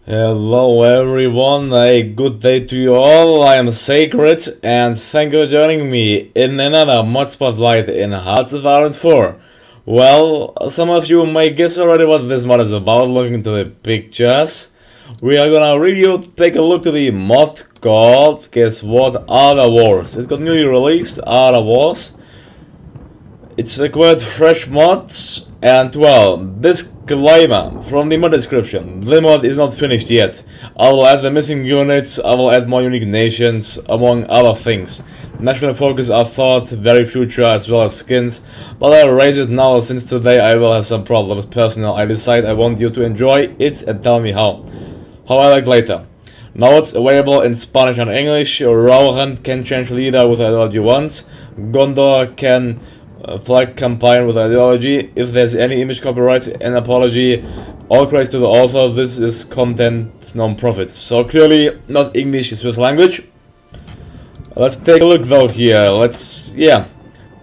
Hello everyone, a good day to you all. I am Sacred and thank you for joining me in another mod spotlight in Hearts of Iron 4. Well, some of you may guess already what this mod is about looking into the pictures. We are gonna really take a look at the mod called, guess what, Arda Wars. It got newly released, Arda Wars. It's a quite fresh mod, and well, disclaimer from the mod description: the mod is not finished yet. I will add the missing units, I will add more unique nations, among other things. National focus are thought very future as well as skins, but I'll raise it now since today I will have some problems personal. I decide I want you to enjoy it and tell me how. How I like later. Now it's available in Spanish and English. Rauren can change leader with ideology once. Gondor can flag campaign with ideology. If there's any image copyrights, an apology. All credits to the author. This is content non-profit. So clearly not English, it's Swiss language. Let's take a look though here.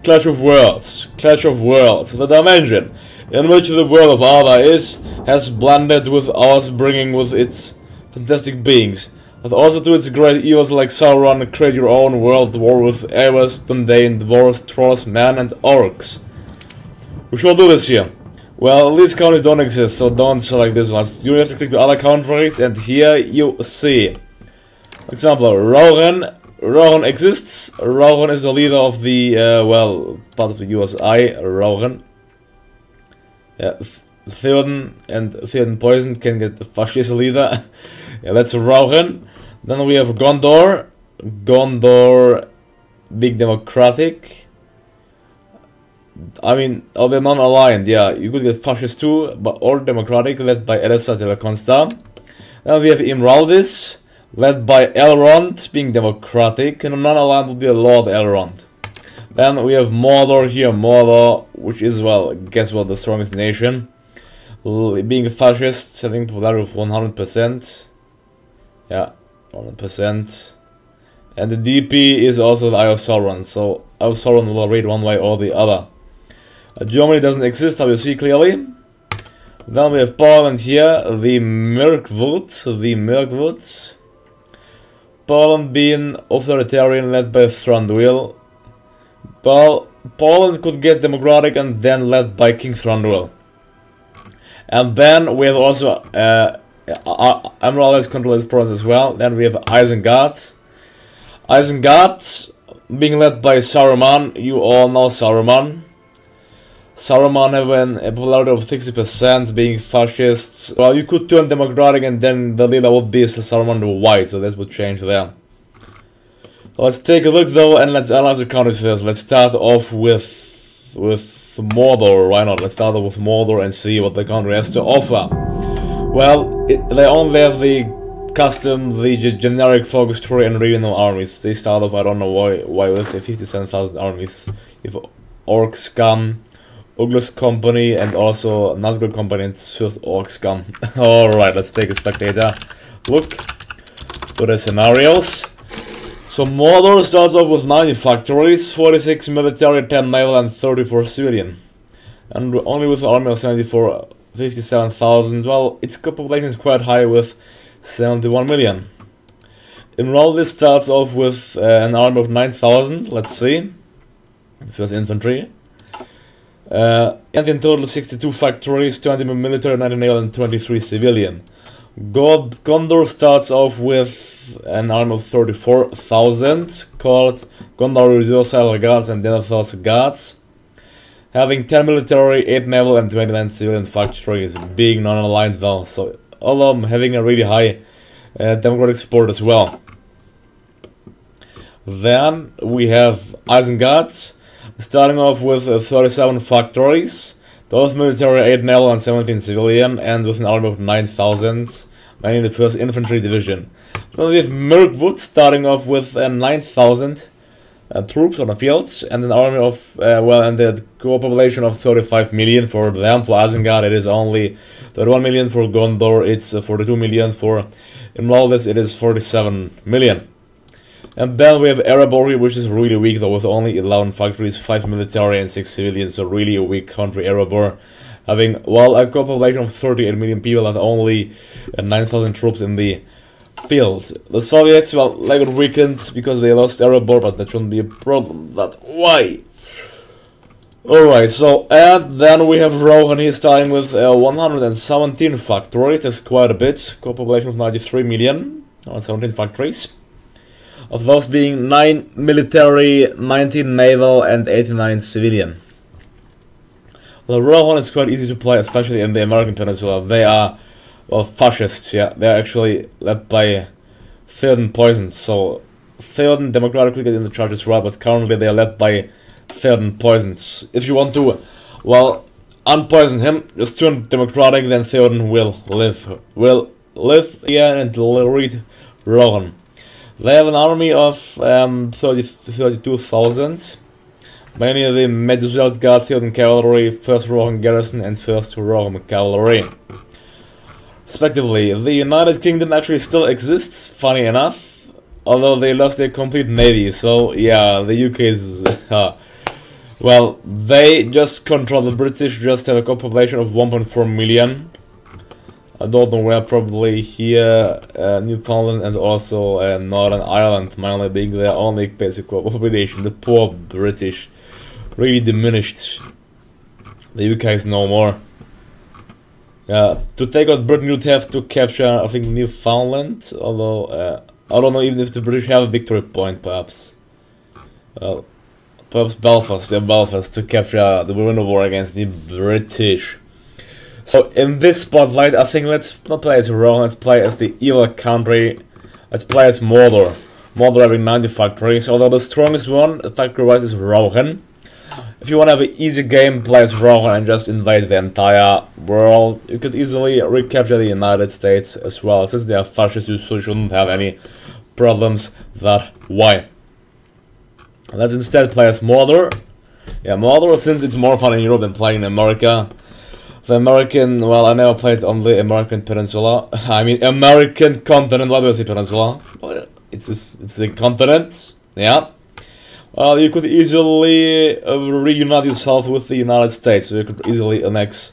Clash of Worlds. Clash of Worlds. The dimension in which the world of Arda has blended with ours, bringing with its fantastic beings, but also to its great evils like Sauron. Create your own world war with Ewas, Dundane, Dwarves, Trolls, Men and Orcs. We shall do this here. Well, these countries don't exist, so don't select this one. You have to click to other countries, and here you see. Example, Rauren. Rauren exists. Rauren is the leader of the, part of the USI, Rauren. Yeah, Theoden and Theoden Poison can get the fascist leader. Yeah, that's Rauren. Then we have Gondor. Gondor being democratic. I mean, they're non-aligned, yeah. You could get fascist too, but or democratic, led by Edessa Teleconsta. Then we have Imraldis, led by Elrond, being democratic, and non-aligned would be a Lord Elrond. Then we have Mordor here, Mordor, which is, well, guess what, the strongest nation. Being a fascist, setting popularity of 100%. Yeah, 100%. And the DP is also the Eye of Sauron, so Eye of Sauron will read one way or the other. Germany doesn't exist, how you see clearly. Then we have Poland here, the Mirkwood, Poland being authoritarian, led by Thranduil. Poland could get democratic and then led by King Thranduil. And then we have also Emerald controls Province as well. Then we have Isengard. Isengard being led by Saruman. You all know Saruman. Saruman having a popularity of 60%, being fascists. Well, you could turn democratic and then the leader would be Saruman the White, so that would change there. Let's take a look though, and let's analyze the countries first. Let's start off with Mordor. Why not? Let's start off with Mordor and see what the country has to offer. Well, they only have the generic focus tree and regional armies. They start off, I don't know why with 57,000 armies. You have Orc Scum, Uglus Company, and also Nazgul Company and first Orc Scum. Alright, let's take a spectator look to the scenarios. So Mordor starts off with 90 factories, 46 military, 10 naval and 34 civilian. And only with an army of 57,000, well, its population is quite high with 71 million. Imraldis starts off with an army of 9,000, let's see. First infantry. And in total 62 factories, 20 military, 90 naval and 23 civilian. Gondor starts off with an army of 34,000, called Gondor Redursal Guards and Denethor's Guards, having 10 military, 8 naval and 29 civilian factories, being non-aligned though, so all of them having a really high democratic support as well. Then we have Isengard, starting off with 37 factories, 12 military, 8 naval and 17 civilian, and with an army of 9,000, mainly in the 1st Infantry Division. Then we have Mirkwood, starting off with 9,000 troops on the fields, and an army of, and the core population of 35 million for them. For Isengard it is only 31 million, for Gondor it's 42 million, for Imraldis it is 47 million. And then we have Erebor, which is really weak though, with only 11 factories, 5 military and 6 civilians, so really a weak country, Erebor. having, well, a population of 38 million people and only 9,000 troops in the field. The Soviets, well, they got weakened because they lost Erebor, but that shouldn't be a problem. But why? Alright, so, and then we have Rohan here starting with 117 factories. That's quite a bit. Core population of 93 million. 117 factories. Of those being 9 military, 19 naval, and 89 civilian. Well, Rohan is quite easy to play, especially in the American Peninsula. They are, well, fascists, yeah. They're actually led by Theoden Poisons. So, Theoden democratically get in the charge as well, but currently they are led by Theoden Poisons. If you want to, well, unpoison him, just turn democratic, then Theoden will live here and lead Rohan. They have an army of 32,000. Many of the Meduseld Guard, Theoden Cavalry, 1st Rohan Garrison, and 1st Rohan Cavalry, respectively. The United Kingdom actually still exists, funny enough, although they lost their complete navy. So yeah, the UK is well, they just control the British, just have a population of 1.4 million. I don't know where, probably here, Newfoundland and also Northern Ireland, mainly being their only basic population. The poor British really diminished. The UK is no more. Yeah, to take out Britain you'd have to capture, I think, Newfoundland, although I don't know even if the British have a victory point, perhaps. Well, perhaps Belfast, yeah, Belfast, to capture the win war against the British. So in this spotlight, I think let's not play as Rohan, let's play as the evil country. Let's play as Mordor. Mordor having 90 factories, although the strongest one, factory-wise, is Rohan. If you want to have an easy game, play as Rohan and just invade the entire world. You could easily recapture the United States as well. Since they are fascists, you shouldn't have any problems that way. Let's instead play as Mordor. Yeah, Mordor, since it's more fun in Europe than playing in America. The American, well, I never played on the American Peninsula. I mean, American continent. Why do I say peninsula? Well, it's a continent. Yeah. Well, you could easily reunite yourself with the United States. So you could easily annex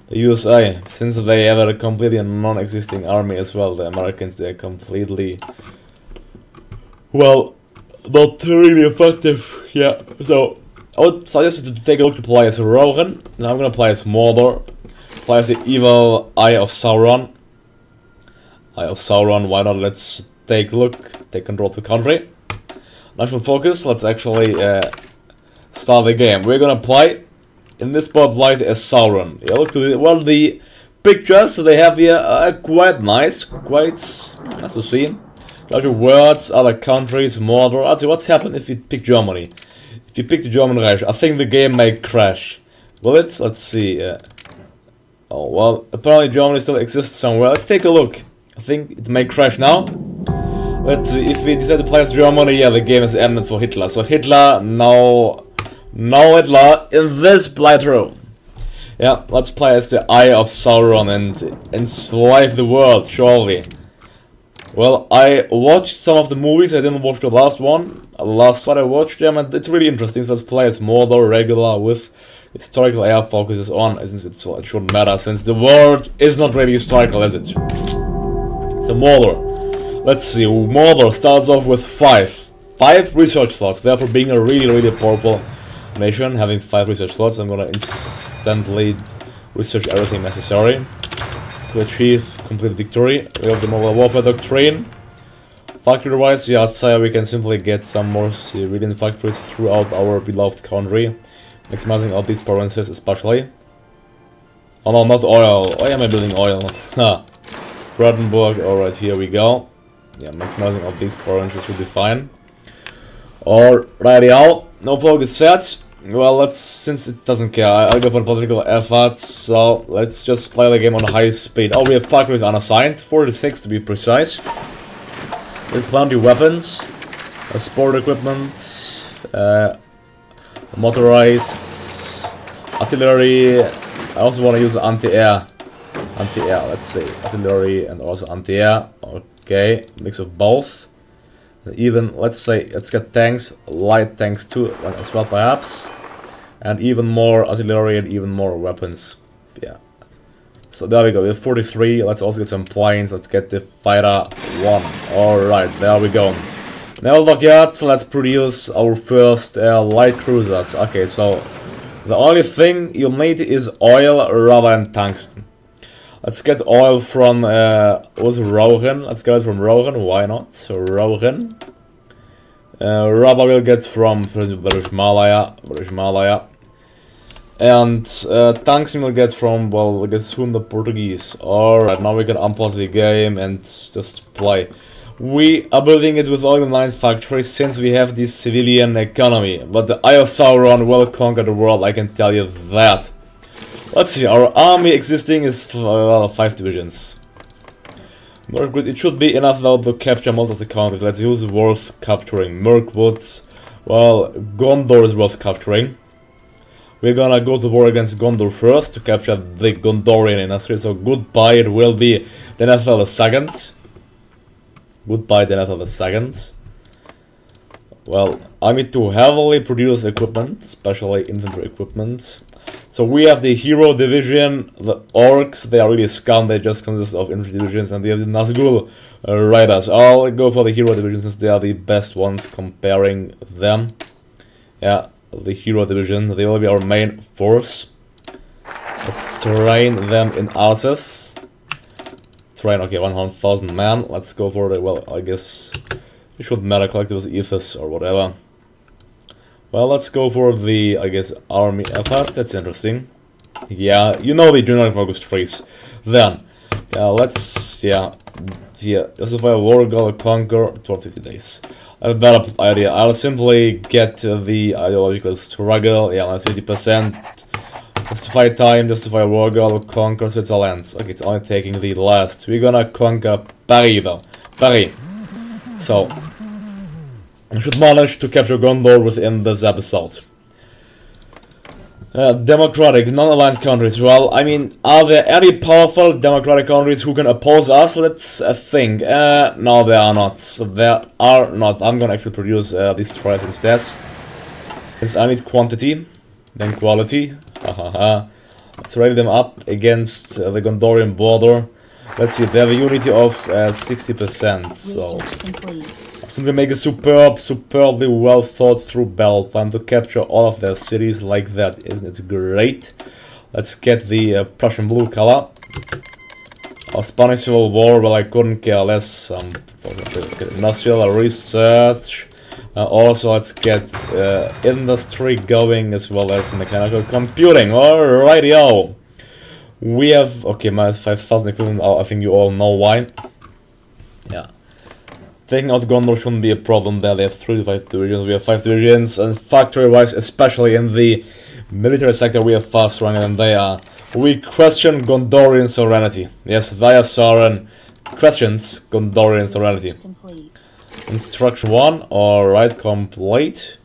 the USA, since they have a completely non-existing army as well. The Americans, they're completely, well, not really effective. Yeah. So I would suggest you to take a look to play as Rohan. Now I'm gonna play as Mordor. Play as the evil Eye of Sauron. Eye of Sauron, why not? Let's take a look, take control of the country. National focus, let's actually start the game. We're gonna play in this spotlight as Sauron. Yeah, look to the, well, the pictures they have here are quite nice, quite nice to see. Lots of words, other countries, Mordor. I'd say, what's happened if you pick Germany? If you pick the German Reich, I think the game may crash. Will it? Let's see. Oh, well, apparently Germany still exists somewhere. Let's take a look. I think it may crash now. But if we decide to play as Germany, yeah, the game is ended for Hitler. So Hitler, no Hitler in this playthrough. Yeah, let's play as the Eye of Sauron and enslave the world, shall we? Well, I watched some of the movies, I didn't watch the last one. The last one I watched them, and it's really interesting. So let's play as Mordor regular with historical air focuses on, since it shouldn't matter, since the world is not really historical, is it? So Mordor. Let's see, Mordor starts off with 5 research slots, therefore being a really powerful nation, having 5 research slots. I'm gonna instantly research everything necessary to achieve complete victory. We have the mobile warfare doctrine. Factory-wise, yeah, outside we can simply get some more civilian factories throughout our beloved country, maximizing all these provinces especially. Oh no, not oil. Why am I building oil? Ha. Brandenburg, alright, here we go. Yeah, maximizing all these provinces will be fine. Alrighty out. No focus set. Well, let's, since it doesn't care, I'll go for political efforts, so let's just play the game on high speed. Oh, we have factories unassigned, 46 to be precise. With plenty of weapons, sport equipment, motorized artillery. I also want to use anti-air, let's see, artillery and also anti-air. Okay, mix of both. Even, let's say, let's get tanks, light tanks too as well perhaps, and even more artillery and even more weapons yeah. So there we go, we have 43, let's also get some planes, let's get the fighter 1. Alright, there we go. Naval dockyards, let's produce our first light cruisers. Okay, so the only thing you need is oil, rubber and tungsten. Let's get oil from, what's Rogen? Let's get it from Rogen, why not? So Rogen. Rubber we'll get from British Malaya. And tungsten we'll get from, well, I guess soon the Portuguese. Alright, now we can unpause the game and just play. We are building it with organized factories since we have this civilian economy. But the Eye of Sauron will conquer the world, I can tell you that. Let's see, our army existing is, well, 5 divisions. Not good. It should be enough though to capture most of the countries. Let's use worth capturing. Mirkwoods, well, Gondor is worth capturing. We're gonna go to war against Gondor first to capture the Gondorian industry. So goodbye, it will be the Naval II. Goodbye, the Naval II. Well, I need to heavily produce equipment, especially infantry equipment. So we have the Hero Division, the Orcs, they are really scum, they just consist of infantry divisions, and we have the Nazgul Riders. I'll go for the Hero Division since they are the best ones comparing them. Yeah, the Hero Division, they will be our main force. Let's train them in archers. Train, okay, 100,000 men. Let's go for the, well, I guess it should matter, collective ethos or whatever. Well, let's go for the, I guess, army effort. That's interesting. Yeah, you know the general focus trees. Then, let's, justify a war goal, conquer 250 days. I have a better idea. I'll simply get the ideological struggle. Yeah, that's 50%. Justify time, justify war goal, conquer Switzerland. Okay, it's only taking the last. We're gonna conquer Paris though. Paris. So, I should manage to capture Gondor within this episode. Democratic, non-aligned countries. Well, I mean, are there any powerful democratic countries who can oppose us? Let's think. No, there are not. So there are not. I'm gonna actually produce these tries instead. Since I need quantity, then quality. Let's ready them up against the Gondorian border. Let's see, they have a unity of 60%. So simply make a superbly well thought through battle plan to capture all of their cities like that. Isn't it great? Let's get the Prussian blue color. Our Spanish Civil War, well, I couldn't care less. Let's get industrial research. Also, let's get industry going as well as mechanical computing. Alrighty-o. We have, okay, minus 5,000 equivalent. I think you all know why. Yeah. Taking out Gondor shouldn't be a problem there. They have 3 to 5 divisions. We have 5 divisions. And factory-wise, especially in the military sector, we are far stronger than they are. We question Gondorian sovereignty. Yes, via Sauron questions Gondorian sovereignty. Instruction 1, alright, complete.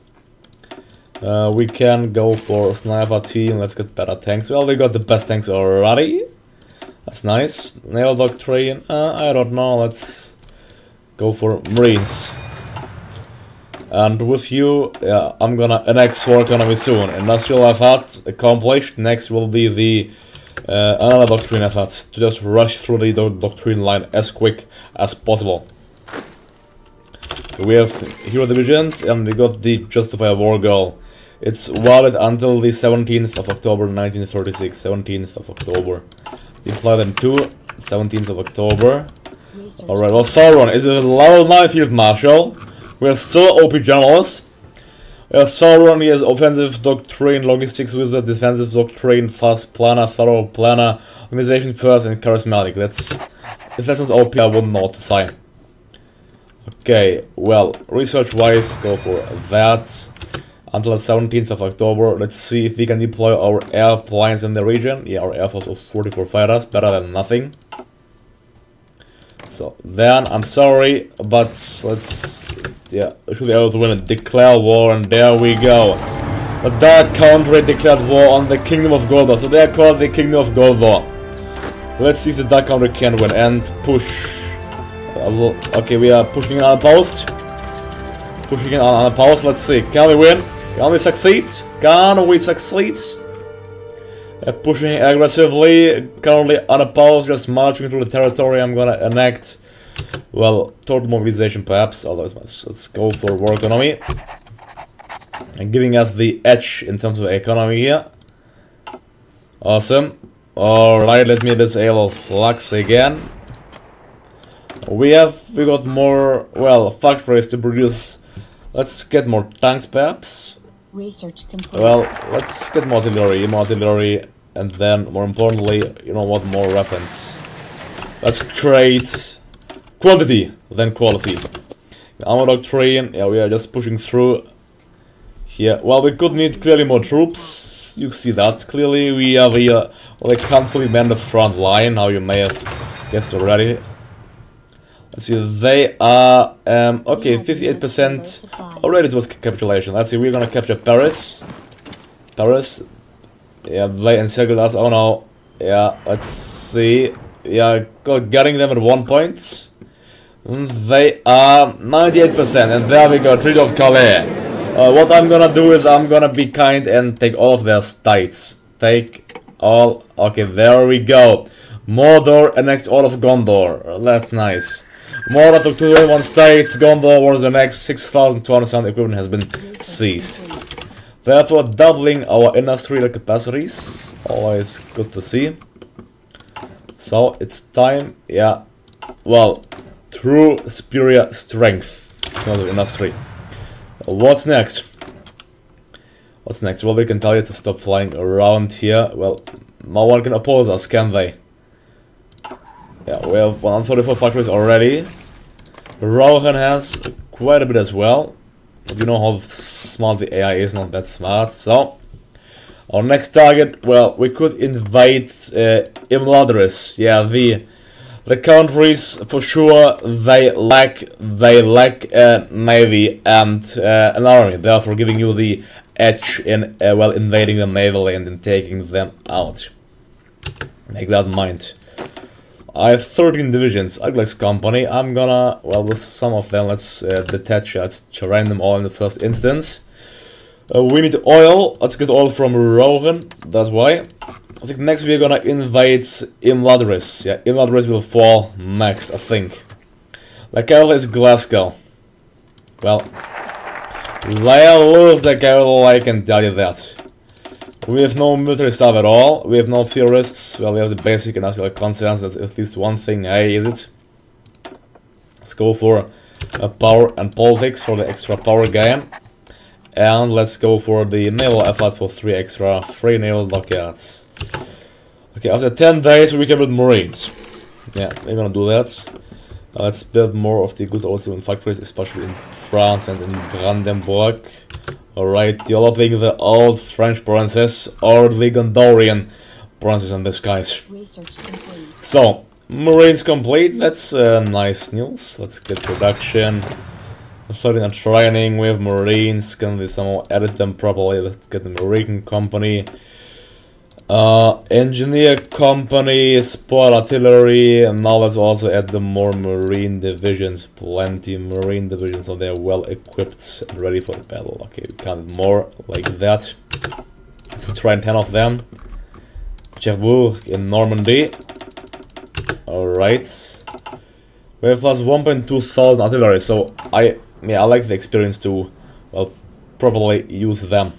We can go for sniper team, let's get better tanks. Well, we got the best tanks already. That's nice. Naval doctrine, I don't know, let's go for Marines. And with you, I'm gonna annex war economy soon. Industrial effort accomplished. Next will be the another doctrine effort to just rush through the doctrine line as quick as possible. We have hero divisions and we got the justify war goal. It's valid until the 17th of October 1936. 17th of October. Deploy them to 17th of October. Alright, well, Sauron is a level 9 field marshal. We have still OP generals. Sauron, he has offensive doctrine, logistics with the defensive doctrine, fast planner, thorough planner, organization first, and charismatic. If that's not OP, I wouldn't know what to say. Okay, well, research-wise, go for that. Until the 17th of October, let's see if we can deploy our airplanes in the region. Yeah, our air force was 44 fighters, better than nothing. So, then, I'm sorry, but let's, we should be able to win it. Declare war, and there we go. The Dark Country declared war on the Kingdom of Gondor, so they are called the Kingdom of Gondor. Let's see if the Dark Country can win, and push. Okay, we are pushing in on a post. Pushing in on a post, let's see. Can we win? Can we succeed? Can we succeed? Pushing aggressively, currently unopposed, just marching through the territory. I'm gonna enact, well, total mobilization perhaps, although let's go for war economy. And giving us the edge in terms of economy here. Awesome. Alright, let me disable flux again. We got more, well, factories to produce. Let's get more tanks perhaps. Research complete. Well, let's get more artillery, and then, more importantly, you know what, more weapons. Let's create quantity, then quality. The armor doctrine, yeah, we are just pushing through here. Well, we could need clearly more troops. You see that clearly. We have here, well, they can't fully man the front line, how you may have guessed already. Let's see, they are, okay, 58%. Already it was capitulation. Let's see, we're gonna capture Paris. Yeah, they encircled us. Oh no. Yeah, let's see. Yeah, getting them at 1 point. They are 98%, and there we go, Treaty of Calais. What I'm gonna do is I'm gonna be kind and take all of their states. Take all. Okay, there we go. Mordor annexed all of Gondor. That's nice. Mordor took 21 states. Gondor was the next. 6,200 equipment has been seized. Therefore, doubling our industrial capacities. Always good to see. So it's time. Yeah. Well, true superior strength in terms of industry. What's next? What's next? Well, we can tell you to stop flying around here. Well, no one can oppose us, can they? Yeah, we have 134 factories already. Rohan has quite a bit as well. But you know how smart the AI is, not that smart. So, our next target, well, we could invade Imladris. Yeah, the countries for sure they lack a navy and an army. Therefore, giving you the edge in well, invading them navally and in taking them out. Make that in mind. I have 13 divisions, Ugly's company. I'm gonna, well, with some of them, let's detach, let's terrain them all in the first instance. We need oil. Let's get oil from Rohan. That's why. I think next we're gonna invade Imladris. Yeah, Imladris will fall next, I think. The capital is Glasgow. Well, they lose the capital, I can tell you that. We have no military staff at all. We have no theorists. Well, we have the basic industrial concerns. That's at least one thing. Hey, is it? Let's go for power and politics for the extra power gain. And let's go for the naval effort for 3 naval dockyards. Okay, after 10 days we can build marines. Yeah, we're gonna do that. Let's build more of the good old civil factories, especially in France and in Brandenburg. Alright, developing the old French provinces or the Gondorian provinces in this guys. So, marines complete, that's nice news. Let's get production. Starting and training with marines, can we somehow edit them properly? Let's get the marine company. Engineer company, sport artillery, and now let's also add the more marine divisions. Plenty marine divisions, so they're well equipped and ready for the battle. Okay, we can't more like that. Let's train 10 of them. Cherbourg in Normandy. Alright. We have plus 1.2 thousand artillery, so I like the experience to, well, properly use them.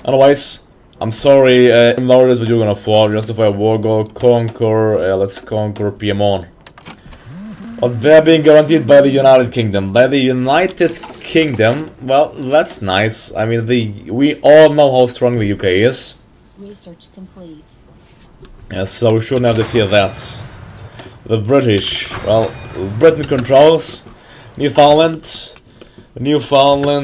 Otherwise, I'm sorry, Imladris, but you're gonna fall. Justify a war goal, conquer, let's conquer Piedmont. But they're being guaranteed by the United Kingdom. By the United Kingdom, well, that's nice. I mean, we all know how strong the UK is. Research complete. Yeah, so we shouldn't have to fear that. The British, well, Britain controls Newfoundland,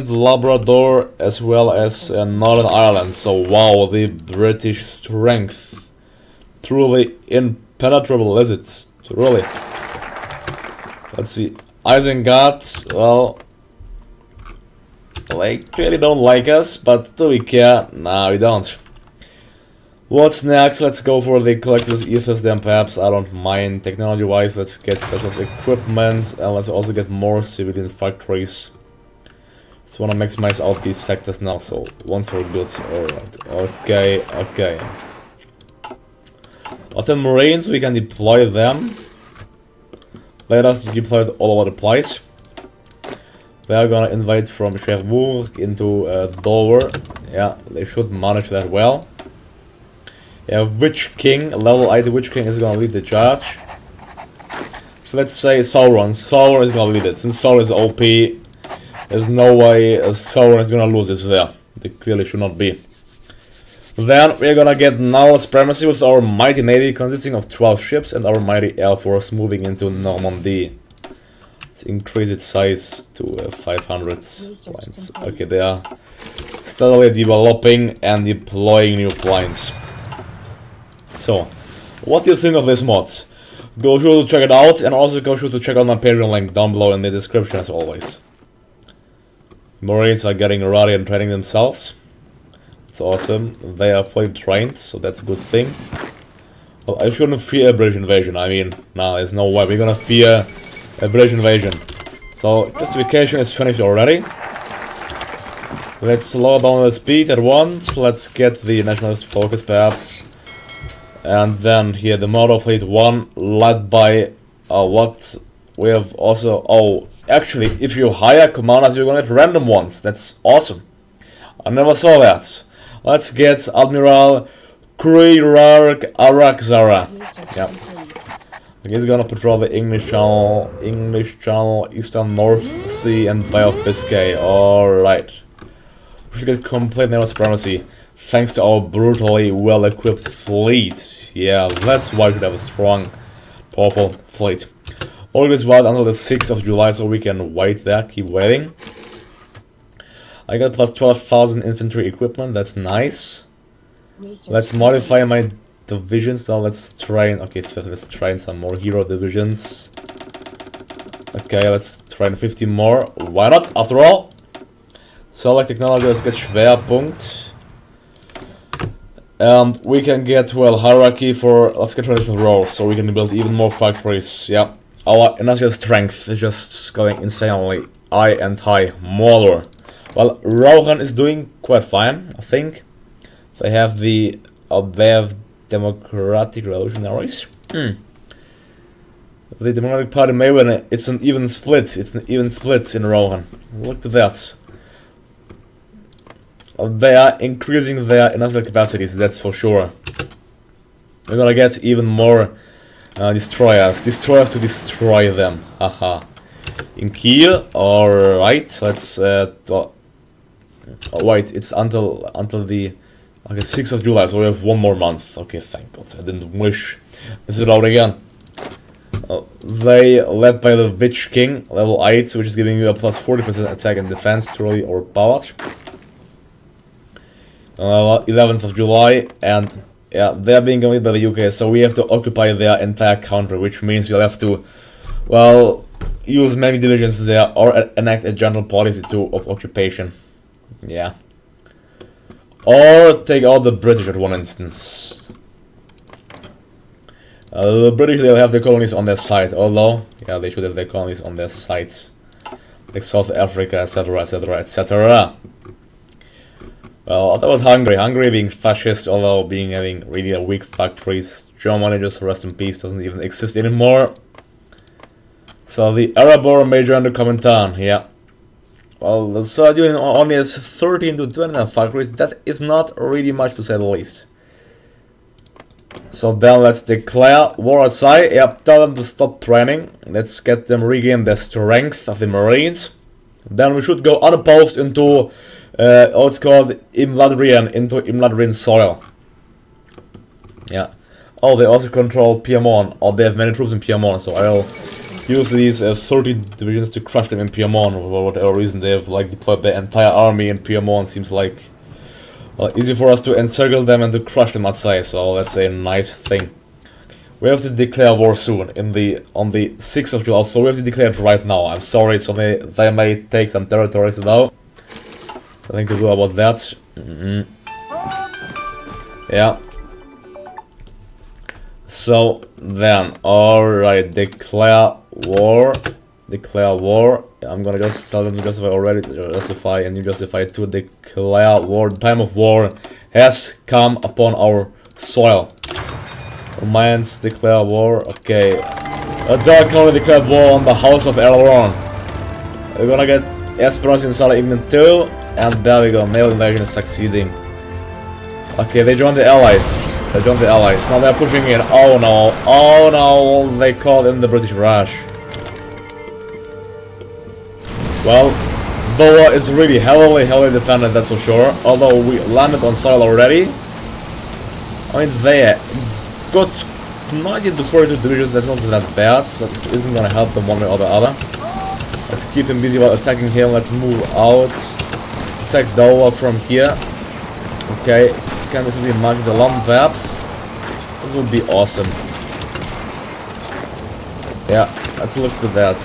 Labrador, as well as Northern Ireland. So wow, the British strength, truly impenetrable, is it? Really. Let's see, Isengard, well, they clearly don't like us, but do we care? Nah, we don't. What's next? Let's go for the collector's ethos then, perhaps. I don't mind. Technology-wise, let's get special equipment, and let's also get more civilian factories. Just want to maximize out these sectors now, so once we're good. Alright, okay. the Marines, we can deploy them. Let us deploy it all over the place. They are gonna invade from Cherbourg into Dover. Yeah, they should manage that well. Yeah, Witch King, level 8 Witch King is gonna lead the charge. So let's say Sauron. Sauron is gonna lead it. Since Sauron is OP, there's no way Sauron is gonna lose this there. They clearly should not be. Then we're gonna get Naval supremacy with our mighty navy consisting of 12 ships and our mighty air force moving into Normandy. Let's increase its size to 500 planes. Okay, they are steadily developing and deploying new planes. So, what do you think of this mod? Go sure to check it out, and also go sure to check out my Patreon link down below in the description as always. Marines are getting ready and training themselves. It's awesome. They are fully trained, so that's a good thing. Well, I shouldn't fear a British invasion. I mean, nah, there's no way we're gonna fear a British invasion. So, justification is finished already. Let's lower down the speed at once. Let's get the nationalist focus perhaps. And then here the Motor Fleet 1 led by what we have also... Oh, actually, if you hire commanders, you're gonna get random ones. That's awesome. I never saw that. Let's get Admiral Kurirark Arakzara. Yeah. He's gonna patrol the English Channel, Eastern North Sea, and Bay of Biscay. Alright. We should get complete naval supremacy. Thanks to our brutally well-equipped fleet. Yeah, that's why we should have a strong, powerful fleet. All this while until the 6th of July, so we can wait there, keep waiting. I got plus 12,000 infantry equipment, that's nice. Let's modify my divisions, so let's train, okay, let's train some more hero divisions. Okay, let's train 50 more, why not, after all? Select technology, let's get Schwerpunkt. And we can get, well, hierarchy for, let's get traditional roles, so we can build even more factories, yeah. Our industrial strength is just going insanely high and high, more. Well, Rohan is doing quite fine, I think. They have the, they have Democratic Revolutionaries. The Democratic Party may win, it's an even split, in Rohan. Look at that. They are increasing their industrial capacities, that's for sure. We're gonna get even more destroyers to destroy them. Haha. In Kiel, alright, let's wait, it's until the 6th of July, so we have one more month. Okay, thank God, I didn't wish. This is out again. They led by the Witch King, level 8, which is giving you a plus 40% attack and defense, truly overpowered. 11th of July, and yeah, they're being governed by the UK, so we have to occupy their entire country, which means we'll have to, well, use many divisions there or enact a general policy of occupation. Yeah. Or take out the British at one instance. The British, they'll have their colonies on their side, although, yeah, they should have their colonies on their sides. Like South Africa, etc, etc, etc. Well, what about Hungary? Hungary being fascist, although having really weak factories. Germany, just rest in peace, doesn't even exist anymore. So the Arabor Major under Commandant, yeah. Well, the Soviet Union only has 13 to 20 factories. That is not really much, to say the least. So then let's declare war outside. Yep, tell them to stop training. Let's get them regain their strength of the Marines. Then we should go unopposed into what's called Invading soil. Yeah. Oh, they also control Piedmont. Oh, they have many troops in Piedmont, so I'll use these 30 divisions to crush them in Piedmont for whatever reason. They have like deployed their entire army in Piedmont. Seems like easy for us to encircle them and to crush them, I'd say. So that's a nice thing. We have to declare war soon, on the 6th of July. So we have to declare it right now. I'm sorry, so they may take some territories now. Nothing to do about that. Yeah. So then, alright, declare war. Declare war. I'm gonna just tell them to justify already, justify, and you justify to declare war. The time of war has come upon our soil. Alliance declare war. Okay. A dark only declared war on the House of Elrond. We're gonna get Esperance in Southern England too. And there we go. Naval invasion is succeeding. Okay, they joined the allies. Now they're pushing in. Oh no. Oh no. They called in the British Raj. Well, Doha is really heavily defended, that's for sure. Although we landed on soil already. I mean, they got 90 to 42 divisions, that's not that bad, but it isn't gonna help them one way or the other. Let's keep him busy while attacking him. Let's move out. Attack Doha from here. Okay, can this be much the long perhaps? This would be awesome. Yeah, let's look to that.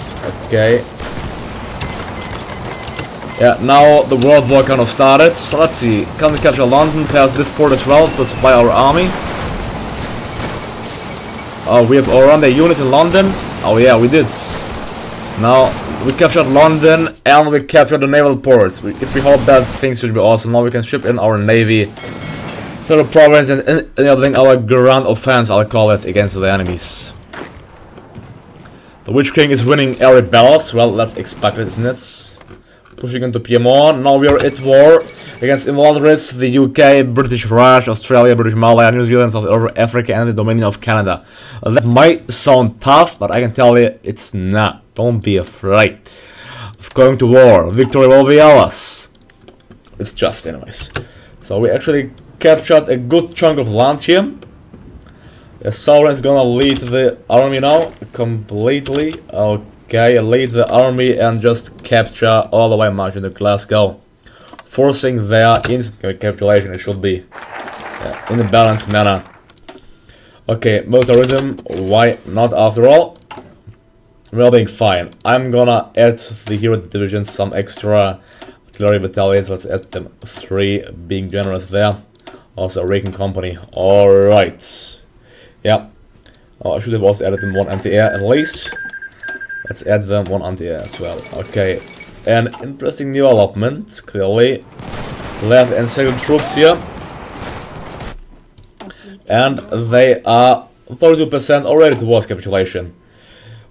Okay. Yeah, now the World War kind of started. So let's see. Can we capture London? Pass this port as well to supply our army. Oh, we have around the units in London. Oh yeah, we did. Now we captured London and we captured the naval port. If we hope that things should be awesome. Now we can ship in our navy to the province and enabling our grand offense, I'll call it, against the enemies. The Witch King is winning every battles. Well, that's expected, isn't it? Pushing into Piedmont. Now we are at war against invaders, the UK, British Raj, Australia, British Malaya, New Zealand, South Africa, and the Dominion of Canada. That might sound tough, but I can tell you it's not. Don't be afraid of going to war. Victory will be ours. It's just anyways. So we actually captured a good chunk of land here. The Sovereign is gonna lead the army now completely. Okay, lead the army and just capture all the way march into Glasgow, forcing their instant capitulation. It should be in a balanced manner. Okay, militarism, why not after all? Well, being fine. I'm gonna add the hero divisions some extra artillery battalions. Let's add them 3, being generous there. Also a Reagan company. Alright. Yeah. Oh, I should have also added them 1 anti-air at least. Let's add them 1 anti-air as well. Okay. An interesting development, clearly. Left and second troops here. And they are 42% already towards capitulation.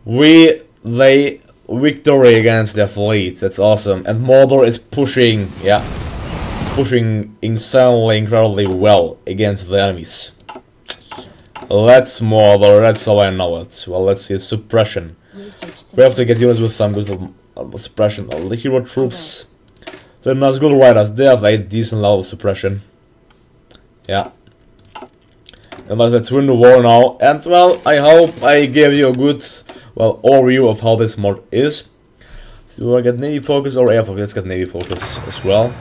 They victory against their fleet. That's awesome. And Mordor is pushing, yeah, pushing insanely, incredibly well against the enemies. Let's Mordor. That's how I know it. Well, let's see suppression. We have to get units with some good suppression. All the hero troops, the Nazgul Riders, they have a decent level of suppression. Yeah. And let's win the war now. And well, I hope I gave you a good, well, overview of how this mod is. Do I get Navy focus or air focus? Let's get Navy focus as well.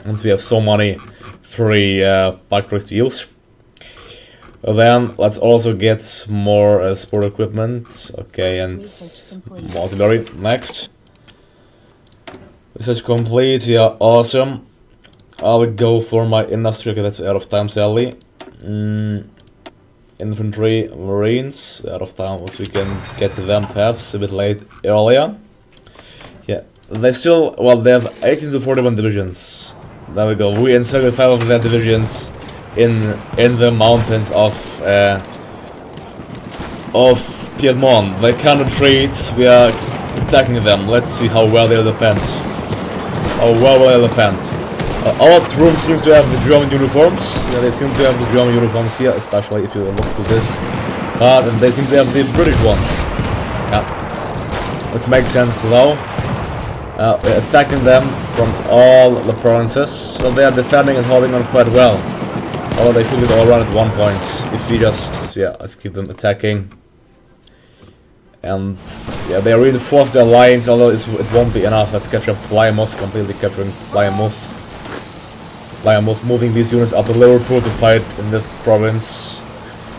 Once we have so many free factories to use. Then let's also get more sport equipment. Okay, and more artillery next. Research complete. Yeah, awesome. I will go for my industry. Okay, that's out of time, sadly. Infantry, Marines, out of time. But we can get to them perhaps a bit earlier. Yeah, they still, well, they have 18 to 41 divisions. There we go. We encircled 5 of their divisions in the mountains of Piedmont. They can't retreat. We are attacking them. Let's see how well they'll defend. How well they'll defend. Our troops seem to have the German uniforms. Yeah, they seem to have the German uniforms here, especially if you look to this part, and they seem to have the British ones. Yeah, it makes sense though. We're attacking them from all the provinces, so they are defending and holding on quite well. Although they should get all around at one point. If we just, yeah, let's keep them attacking. And yeah, they reinforce their lines, although it won't be enough. Let's capture Plymouth, completely capturing Plymouth. Plymouth, moving these units up to Liverpool to fight in the province.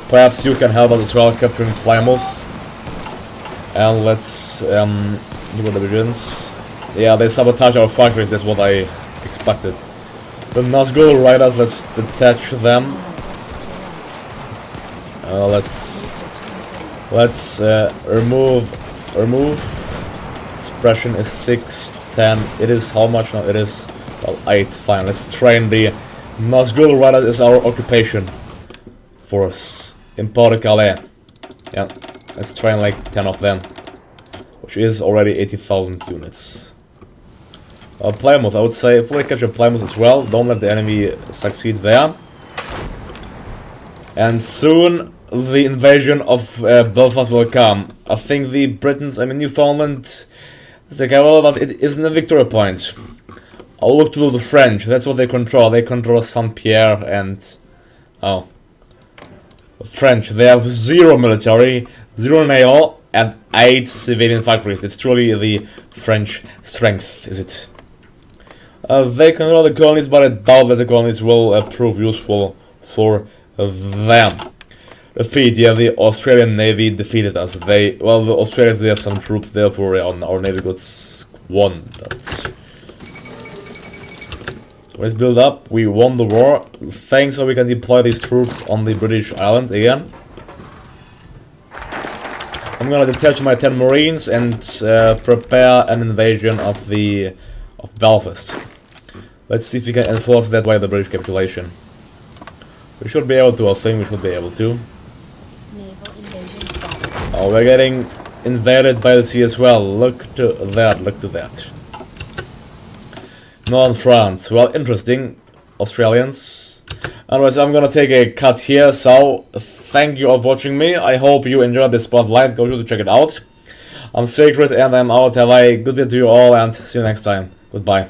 Perhaps you can help us as well, capturing Plymouth. And let's do divisions. Yeah, they sabotage our factories, that's what I expected. The Nazgul Riders, let's detach them. Let's remove. Suppression is 6, 10. It is how much now? It is, well, 8. Fine. Let's train the Nazgul Riders as our occupation. force in Porto-Calais. Yeah, let's train like 10 of them, which is already 80,000 units. Plymouth, I would say, fully capture Plymouth as well. Don't let the enemy succeed there. And soon the invasion of Belfast will come. I think the Britons, I mean Newfoundland, they care well, but it isn't a victory point. I'll look to the French, that's what they control. They control Saint-Pierre and... oh. French, they have 0 military, 0 naval, and 8 civilian factories. It's truly the French strength, is it? They control the colonies, but I doubt that the colonies will prove useful for them. Defeat, yeah, the Australian Navy defeated us. Well, the Australians, they have some troops, therefore our Navy got won. Let's build up. We won the war. Thanks, so we can deploy these troops on the British island again. I'm gonna detach my 10 Marines and prepare an invasion of Belfast. Let's see if we can enforce that way the British capitulation. We should be able to. I think we should be able to. Naval invasion spotted. Oh, we're getting invaded by the sea as well. Look to that. Look to that. Northern France. Well, interesting. Australians. Anyways, I'm gonna take a cut here. So, thank you all for watching me. I hope you enjoyed this spotlight. Go to check it out. I'm Sacred and I'm out. Have a good day to you all and see you next time. Goodbye.